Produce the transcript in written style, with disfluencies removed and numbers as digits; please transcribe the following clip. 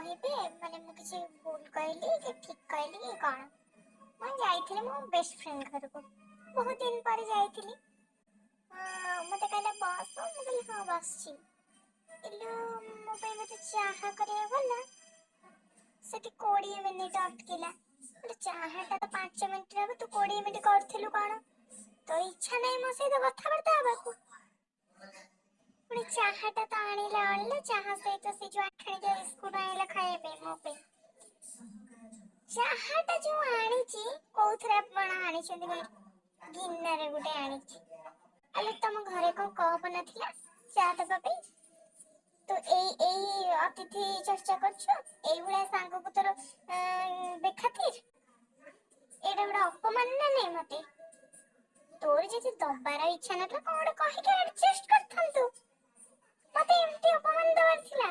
କହିବେ ମାନେ ମୁଁ କିଛି ଭୁଲ କହିଲି କି ଠିକ କହିଲି କି କଣ। ମୁଁ ଯାଇଥିଲି ମୋ ବେଷ୍ଟ ଫ୍ରେଣ୍ଡ ଘରକୁ, ବହୁତ ଦିନ ପରେ ଯାଇଥିଲି। ମତେ କହିଲା ବସ, ମୁଁ କହିଲି ହଁ ବସଛି। ଇଲୁ ମୋ ପାଇଁ ମତେ ଚାହା କରିବାକୁ ଗଲା, ସେଠି 20 ମିନିଟ୍ ଅଟକିଲା। ଚାହାଟା ତ 5 ମିନିଟ୍ ହବ, ତୁ 20 ମିନିଟ୍ କରିଥିଲୁ କଣ? ତ ଇଚ୍ଛା ନାହିଁ ମୋ ସହିତ କଥାବାର୍ତ୍ତା ହେବାକୁ। ପୁଣି ଚାହାଟା ତ ଆଣିଲା, ଚାହା ସହିତ ସେ ଯୋଉ ଆଠଣିକିଆ ବିସ୍କୁଟ ଆଣିଲା ଖାଇବା ପାଇଁ ମୋ ପାଇଁ। ଚାହାଟା ଯୋଉ ଆଣିଛି, କୋଉଥିରେ ଆପଣ ଆଣିଛନ୍ତି କହିଲେ? ଗିନାରେ ଗୋଟେ ଆଣିଛି। ଆଲେ ତମ ଘରେ କଣ କପ୍ ନଥିଲା ଚା ଦବା ପାଇଁ? ତୁ ଏଇ ଅତିଥି ଚର୍ଚ୍ଚା କରୁଛୁ? ଏଇଭଳିଆ ସାଙ୍ଗକୁ ତୋର ବେଖାତିର? ଏଇଟା ଗୋଟେ ଅପମାନ ନା ନାଇଁ ମତେ? ତୋର ଯଦି ଦବାର ଇଚ୍ଛା ନଥିଲା କଣ ଗୋଟେ କହିକି ଆଡଜଷ୍ଟ କରିଥାନ୍ତୁ। ମତେ ଏମିତି ଅପମାନ ଦବାର ଥିଲା?